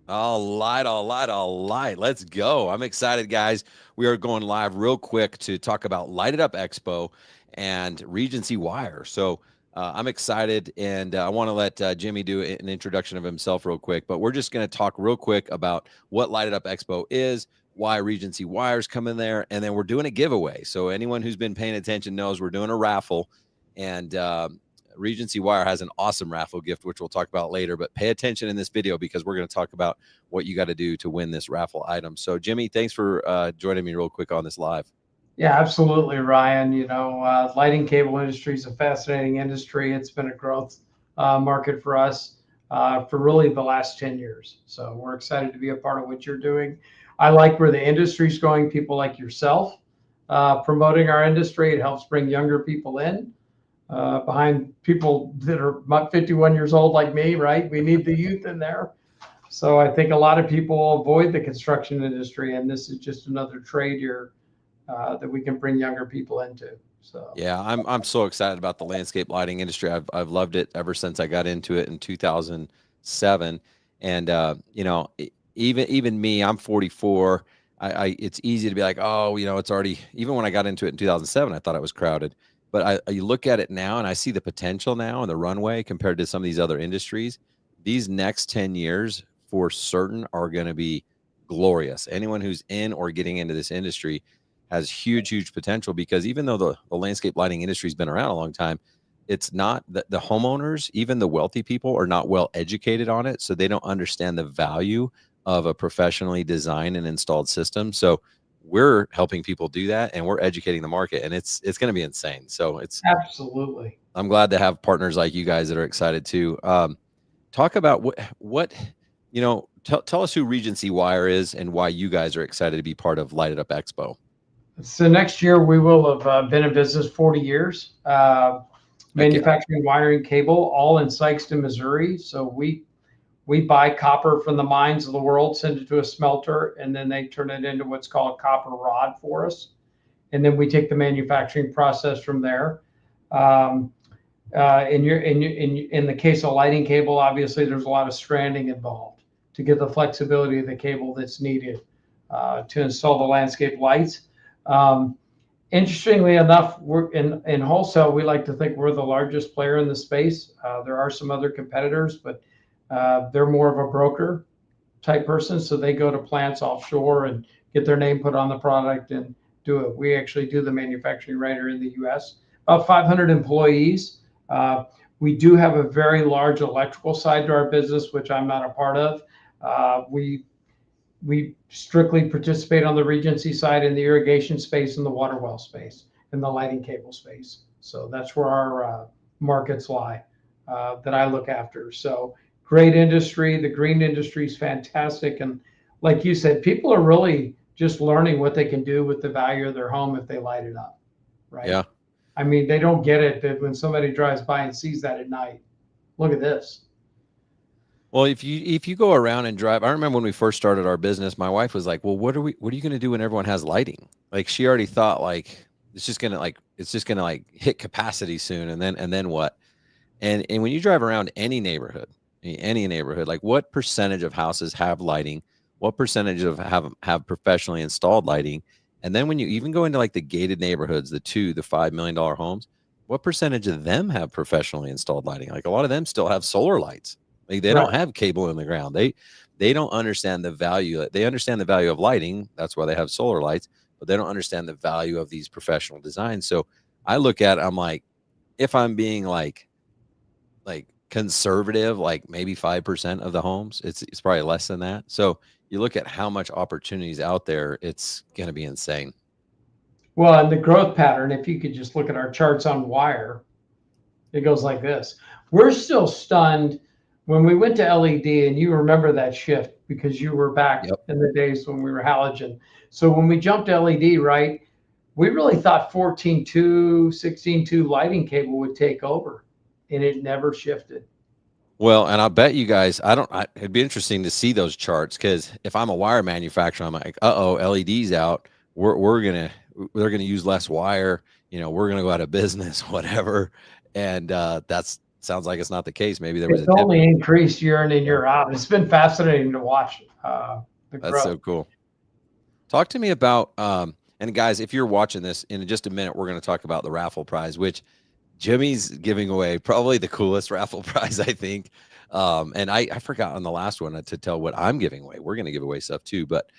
All right, all right, all right. Let's go. I'm excited, guys. We are going live real quick to talk about Light It Up Expo and Regency Wire. So I'm excited, and I want to let Jimmy do an introduction of himself real quick. But we're just going to talk real quick about what Light It Up Expo is, why Regency Wires come in there, and then we're doing a giveaway. So anyone who's been paying attention knows we're doing a raffle, and Regency Wire has an awesome raffle gift, which we'll talk about later. But pay attention in this video because we're going to talk about what you got to do to win this raffle item. So, Jimmy, thanks for joining me real quick on this live. Yeah, absolutely, Ryan. Lighting cable industry is a fascinating industry. It's been a growth market for us for really the last 10 years. So we're excited to be a part of what you're doing. I like where the industry's going, people like yourself promoting our industry. It helps bring younger people in behind people that are about 51 years old like me, right? We need the youth in there. So I think a lot of people avoid the construction industry, and this is just another trade here that we can bring younger people into. So Yeah, I'm so excited about the landscape lighting industry. I've loved it ever since I got into it in 2007. And even me, I'm 44. I it's easy to be like, oh, it's already. Even when I got into it in 2007, I thought it was crowded. But you look at it now, and I see the potential now and the runway compared to some of these other industries. These next 10 years, for certain, are going to be glorious. Anyone who's in or getting into this industry has huge, huge potential because even though the landscape lighting industry has been around a long time, it's not the homeowners, even the wealthy people, are not well educated on it. So they don't understand the value of a professionally designed and installed system. So we're helping people do that and we're educating the market and it's going to be insane. So absolutely. I'm glad to have partners like you guys that are excited too. Talk about tell us who Regency Wire is and why you guys are excited to be part of Light It Up Expo. So next year we will have been in business 40 years, Heck yeah. manufacturing wiring cable, all in Sikeston, Missouri. So we buy copper from the mines of the world, send it to a smelter, and then they turn it into what's called copper rod for us. And then we take the manufacturing process from there. Um, in the case of lighting cable, obviously there's a lot of stranding involved to get the flexibility of the cable that's needed to install the landscape lights. Um, Interestingly enough, we're in wholesale. We like to think we're the largest player in the space. There are some other competitors, but they're more of a broker type person, so they go to plants offshore and get their name put on the product and do it. We actually do the manufacturing right here in the U.S. About 500 employees. Uh, we do have a very large electrical side to our business, which I'm not a part of. We strictly participate on the Regency side in the irrigation space and the water well space and the lighting cable space. So that's where our markets lie that I look after. So great industry. The green industry is fantastic. And like you said, people are really just learning what they can do with the value of their home if they light it up, right? Yeah. I mean, they don't get it that when somebody drives by and sees that at night, look at this. Well, if you go around and drive, I remember when we first started our business, my wife was like, "Well, what are you going to do when everyone has lighting?" Like she already thought like it's just going to like hit capacity soon and then what? And when you drive around any neighborhood, like what percentage of houses have lighting? What percentage of have professionally installed lighting? And then when you even go into like the gated neighborhoods, the $5 million homes, what percentage of them have professionally installed lighting? Like a lot of them still have solar lights. Like they don't Right. have cable in the ground. They don't understand the value. They understand the value of lighting. That's why they have solar lights, but they don't understand the value of these professional designs. So I look at it, I'm like, if I'm being like conservative, like maybe 5% of the homes, it's probably less than that. So you look at how much opportunities out there, it's going to be insane. Well, and the growth pattern, if you could just look at our charts on wire, it goes like this. We're still stunned when we went to LED, and you remember that shift because you were back Yep. in the days when we were halogen. So when we jumped to LED, right, we really thought 14.2, 16.2 lighting cable would take over, and it never shifted. Well, and I bet you guys, it'd be interesting to see those charts because if I'm a wire manufacturer, I'm like, LED's out. They're gonna use less wire. We're gonna go out of business, whatever. And that's sounds like it's not the case. Maybe there was It's a dip. only increased year in and Yeah, year out. It's been fascinating to watch the that's growth. so cool. Talk to me about, and guys, if you're watching this in just a minute, we're going to talk about the raffle prize, which Jimmy's giving away probably the coolest raffle prize, I think. And I forgot on the last one to tell what I'm giving away. We're going to give away stuff too, but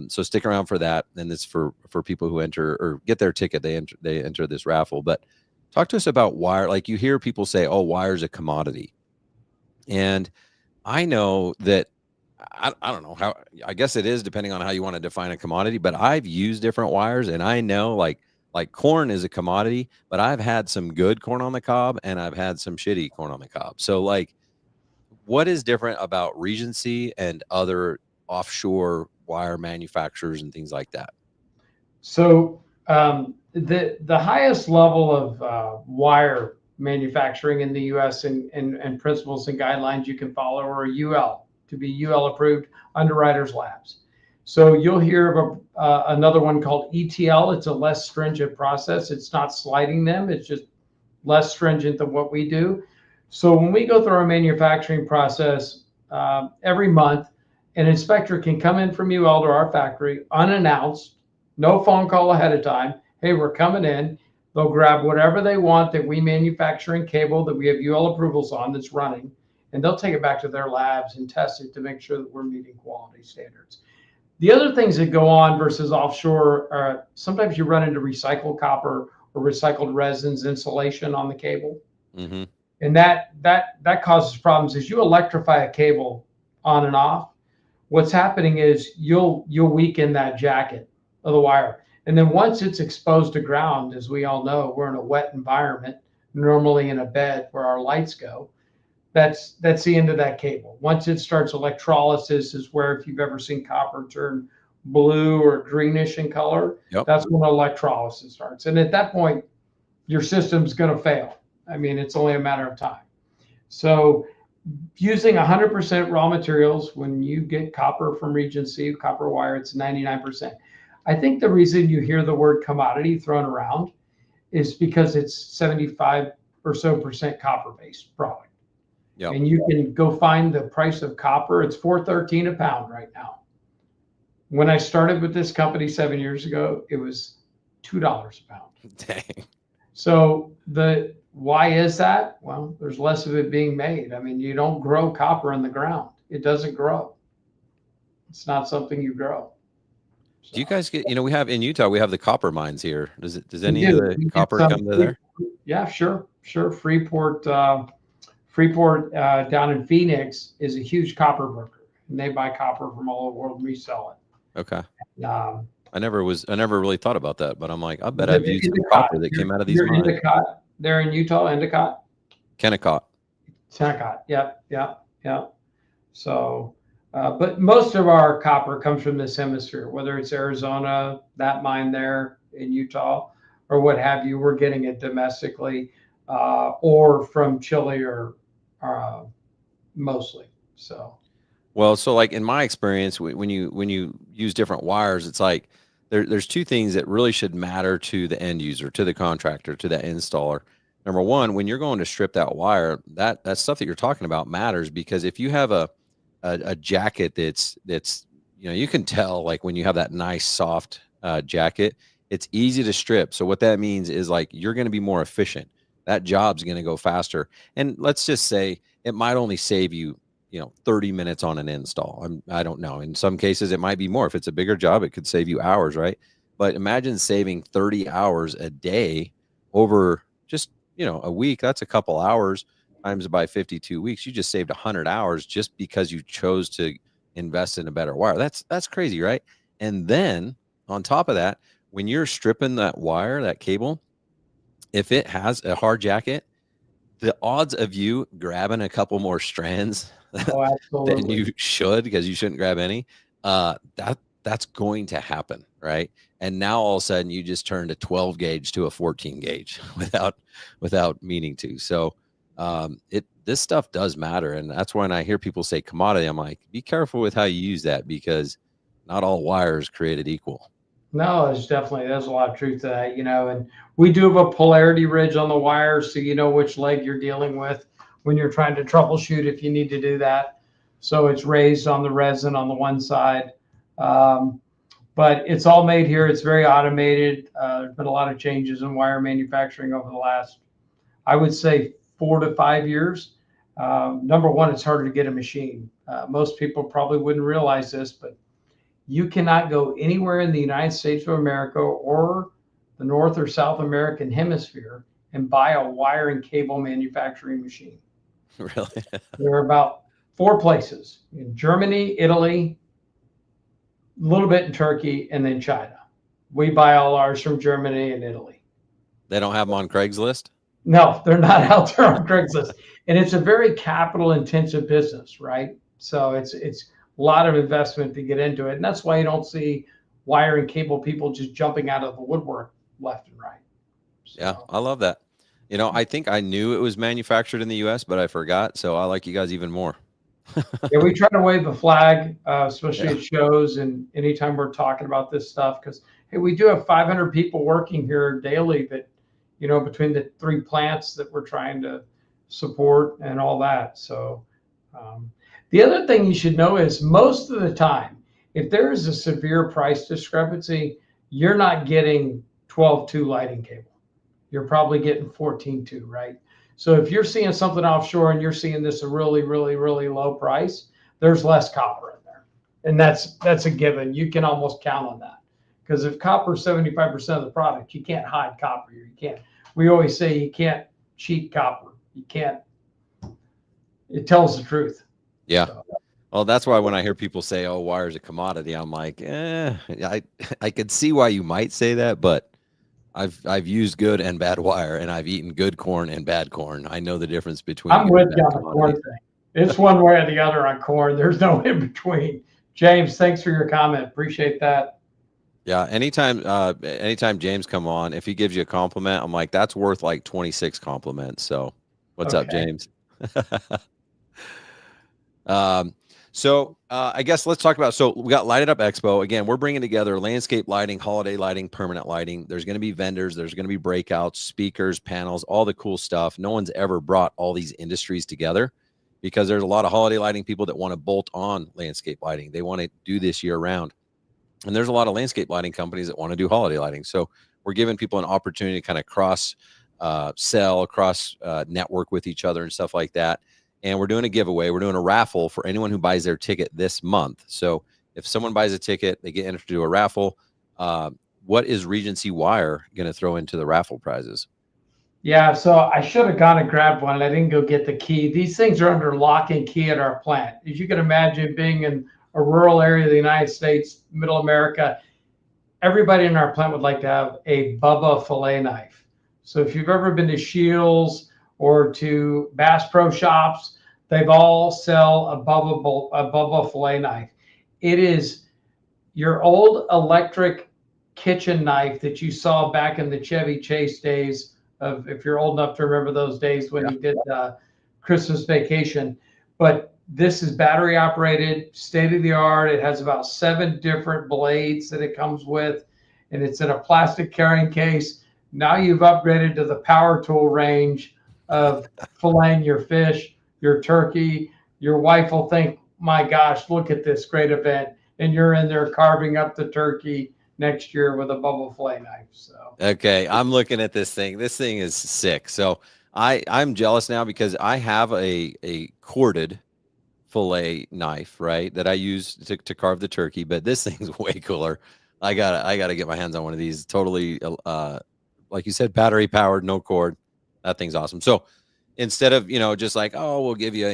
so stick around for that. And it's for people who enter or get their ticket. They enter this raffle. But talk to us about wire. Like you hear people say, "Oh, wire's a commodity," and I know that I don't know how, I guess it is depending on how you want to define a commodity, but I've used different wires and I know like corn is a commodity, but I've had some good corn on the cob and I've had some shitty corn on the cob. So like what is different about Regency and other offshore wire manufacturers and things like that? So the highest level of wire manufacturing in the U.S. and principles and guidelines you can follow are UL, to be UL approved underwriters labs. So you'll hear of another one called ETL. It's a less stringent process. It's not sliding them. It's just less stringent than what we do. So when we go through our manufacturing process every month, an inspector can come in from UL to our factory unannounced, no phone call ahead of time. Hey, we're coming in. They'll grab whatever they want that we manufacture in cable that we have UL approvals on that's running, and they'll take it back to their labs and test it to make sure that we're meeting quality standards. The other things that go on versus offshore are sometimes you run into recycled copper or recycled resins insulation on the cable. Mm-hmm. And that causes problems. As you electrify a cable on and off, what's happening is you'll weaken that jacket of the wire. And then once it's exposed to ground, as we all know, we're in a wet environment, normally in a bed where our lights go. That's the end of that cable. Once it starts electrolysis is where, if you've ever seen copper turn blue or greenish in color, Yep. that's when electrolysis starts. And at that point, your system's going to fail. I mean, it's only a matter of time. So using 100% raw materials, when you get copper from Regency, copper wire, it's 99%. I think the reason you hear the word commodity thrown around is because it's 75 or so percent copper-based product. Yep. And you can go find the price of copper. It's $4.13 a pound right now. When I started with this company 7 years ago, it was $2 a pound. Dang. So why is that? Well, there's less of it being made. I mean, you don't grow copper in the ground. It doesn't grow. It's not something you grow. Do you guys get, we have in Utah, we have the copper mines here. Does We any of do. the We get copper some come to there? Yeah, sure. Freeport down in Phoenix is a huge copper broker, and they buy copper from all over the world and resell it. Okay. Um, I never really thought about that, but I'm like, I bet live I've in used some Endicott. copper that came out of these You're mines. Endicott. They're in Utah, Endicott. Kennecott. Endicott. Yep. So, but most of our copper comes from this hemisphere, whether it's Arizona, that mine there in Utah, or what have you. We're getting it domestically, or from Chile, or mostly. So. Well, so like in my experience, when you use different wires, it's like there's two things that really should matter to the end user, to the contractor, to the installer. Number one, when you're going to strip that wire, that stuff that you're talking about matters, because if you have a jacket that's you can tell, like when you have that nice soft jacket, it's easy to strip. So what that means is like you're going to be more efficient. That job's going to go faster. And let's just say it might only save you 30 minutes on an install. I don't know. In some cases, it might be more. If it's a bigger job, it could save you hours, right? But imagine saving 30 hours a day over just, a week. That's a couple hours times by 52 weeks. You just saved 100 hours just because you chose to invest in a better wire. That's crazy, right? And then on top of that, when you're stripping that wire, that cable, if it has a hard jacket, the odds of you grabbing a couple more strands than you should, because you shouldn't grab any, that's going to happen, right? And now all of a sudden you just turned a 12 gauge to a 14 gauge without meaning to. So this stuff does matter. And that's when I hear people say commodity, I'm like, be careful with how you use that, because not all wires created equal. No, there's a lot of truth to that, and we do have a polarity ridge on the wire, so you know which leg you're dealing with. when you're trying to troubleshoot if you need to do that. So it's raised on the resin on the one side. Um, but it's all made here. It's very automated. There's been a lot of changes in wire manufacturing over the last, I would say, 4 to 5 years. Number one, it's harder to get a machine. Most people probably wouldn't realize this, but you cannot go anywhere in the United States of America or the North or South American hemisphere and buy a wire and cable manufacturing machine. Really? There are about 4 places in Germany, Italy, a little bit in Turkey, and then China. We buy all ours from Germany and Italy. They don't have them on Craigslist? No, they're not out there on Craigslist. And it's a very capital intensive business, right? So it's a lot of investment to get into it. And that's why you don't see wire and cable people just jumping out of the woodwork left and right. So, Yeah, I love that. You know, I think I knew it was manufactured in the US, but I forgot. So I like you guys even more. yeah, we try to wave the flag, especially Yeah. at shows and anytime we're talking about this stuff, because hey, we do have 500 people working here daily that, between the 3 plants that we're trying to support and all that. So the other thing you should know is most of the time, if there is a severe price discrepancy, you're not getting 12.2 lighting cable. You're probably getting 14.2, right? So if you're seeing something offshore and you're seeing this a really, really, really low price, there's less copper in there. And that's a given. You can almost count on that. Because if copper is 75% of the product, you can't hide copper. You can't. We always say you can't cheat copper. You can't. It tells the truth. Yeah. So, Well, that's why when I hear people say, "Oh, wire's a commodity," I'm like, I could see why you might say that, but I've used good and bad wire, and I've eaten good corn and bad corn. I know the difference between I'm good and with you bad on the corn commodity. thing. It's one way or the other on corn. There's no in between. James, thanks for your comment. Appreciate that. Yeah, anytime James come on, if he gives you a compliment, I'm like, that's worth like 26 compliments. So, what's up, Okay. James? I guess let's talk about. So we got Light It Up Expo again. We're bringing together landscape lighting, holiday lighting, permanent lighting. There's going to be vendors. There's going to be breakouts, speakers, panels, all the cool stuff. No one's ever brought all these industries together because there's a lot of holiday lighting people that want to bolt on landscape lighting. They want to do this year round, and there's a lot of landscape lighting companies that want to do holiday lighting. So we're giving people an opportunity to kind of cross sell, cross network with each other and stuff like that. And we're doing a giveaway. We're doing a raffle for anyone who buys their ticket this month. So if someone buys a ticket, they get entered to do a raffle. What is Regency Wire going to throw into the raffle prizes? Yeah, so I should have gone and grabbed one. I didn't go get the key. These things are under lock and key at our plant. As you can imagine, being in a rural area of the United States, middle America, everybody in our plant would like to have a Bubba fillet knife. So if you've ever been to Shields or to Bass Pro Shops, they've all sell a Bubba fillet knife. It is your old electric kitchen knife that you saw back in the Chevy Chase days of, if you're old enough to remember those days when you did Christmas Vacation. But this is battery operated, state of the art. It has about 7 different blades that it comes with, and it's in a plastic carrying case. Now you've upgraded to the power tool range of filleting your fish, your turkey. Your wife will think, my gosh, look at this great event. And you're in there carving up the turkey next year with a Bubba fillet knife. So Okay, I'm looking at this thing. This thing is sick. So I'm jealous now because I have a corded fillet knife, right, that I use to carve the turkey, but this thing's way cooler. I gotta get my hands on one of these. Totally like you said, battery powered, no cord. That thing's awesome. So instead of, just like, oh, we'll give you,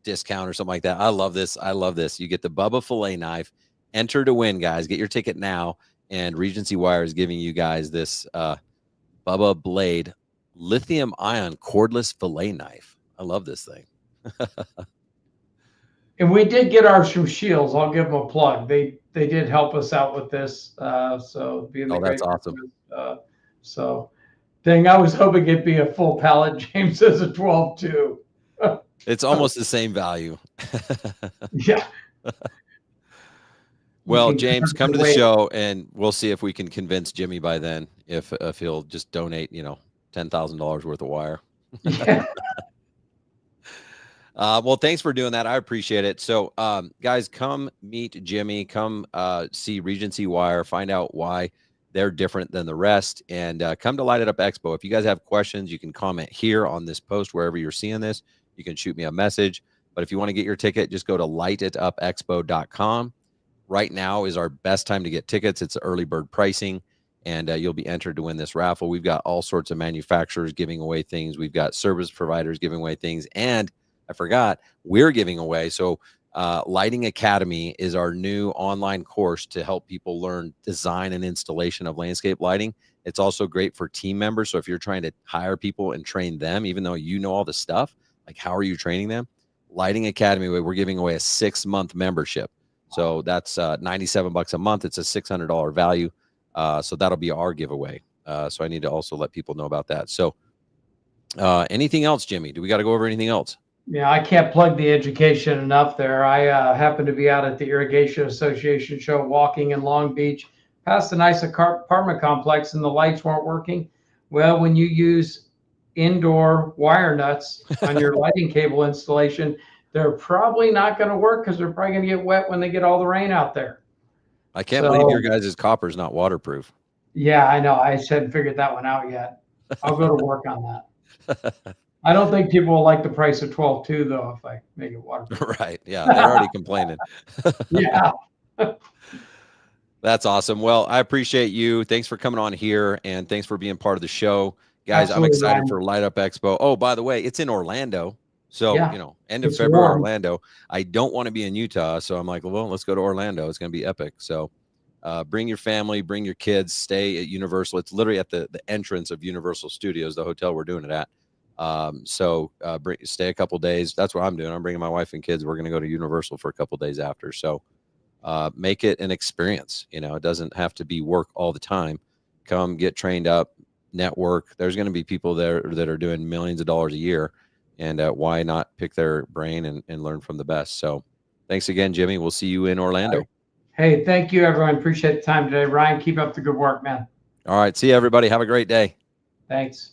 discount or something like that. I love this. I love this. You get the Bubba fillet knife. Enter to win, guys. Get your ticket now. And Regency Wire is giving you guys this Bubba Blade lithium ion cordless fillet knife. I love this thing. and we did get ours from Shields. I'll give them a plug. They did help us out with this. So being the Oh, that's great awesome. So dang, I was hoping it'd be a full pallet. James says a 12.2. It's almost the same value. Yeah. Well, James, come to the show and we'll see if we can convince Jimmy by then if he'll just donate, $10,000 worth of wire. Yeah. Well, thanks for doing that. I appreciate it. So, guys, come meet Jimmy. Come see Regency Wire. Find out why they're different than the rest, and come to Light It Up Expo. If you guys have questions, you can comment here on this post wherever you're seeing this. You can shoot me a message. But if you want to get your ticket, just go to lightitupexpo.com. Right now is our best time to get tickets. It's early bird pricing, and you'll be entered to win this raffle. We've got all sorts of manufacturers giving away things. We've got service providers giving away things, and I forgot, we're giving away. So Lighting Academy is our new online course to help people learn design and installation of landscape lighting. It's also great for team members. So if you're trying to hire people and train them, even though you know all the stuff, like how are you training them? Lighting Academy, we're giving away a 6-month membership. So that's $97 a month. It's a $600 value. So that'll be our giveaway. So I need to also let people know about that. So anything else, Jimmy? Do we got to go over anything else? Yeah, I can't plug the education enough there. I happened to be out at the Irrigation Association show walking in Long Beach past a nice apartment complex, and the lights weren't working. Well, when you use indoor wire nuts on your lighting cable installation, they're probably not going to work because they're probably going to get wet when they get all the rain out there. I can't believe your guys' copper is not waterproof. Yeah, I know. I hadn't figured that one out yet. I'll go to work on that. I don't think people will like the price of 12.2 though if I make it waterproof. Right. Yeah, they're already complaining. Yeah. That's awesome. Well, I appreciate you. Thanks for coming on here, and thanks for being part of the show. Guys, Absolutely, I'm excited Ryan. for Light Up Expo. Oh, by the way, it's in Orlando. So, Yeah, end of it's February, warm. Orlando. I don't want to be in Utah. So I'm like, well, let's go to Orlando. It's going to be epic. So bring your family, bring your kids, stay at Universal. It's literally at the entrance of Universal Studios, the hotel we're doing it at. Stay a couple days. That's what I'm doing. I'm bringing my wife and kids. We're going to go to Universal for a couple days after. So make it an experience. It doesn't have to be work all the time. Come get trained up, network. There's going to be people there that are doing millions of dollars a year, and why not pick their brain and learn from the best? So thanks again, Jimmy. We'll see you in Orlando. Hey, thank you, everyone. Appreciate the time today. Ryan, keep up the good work, man. All right. See you, everybody. Have a great day. Thanks.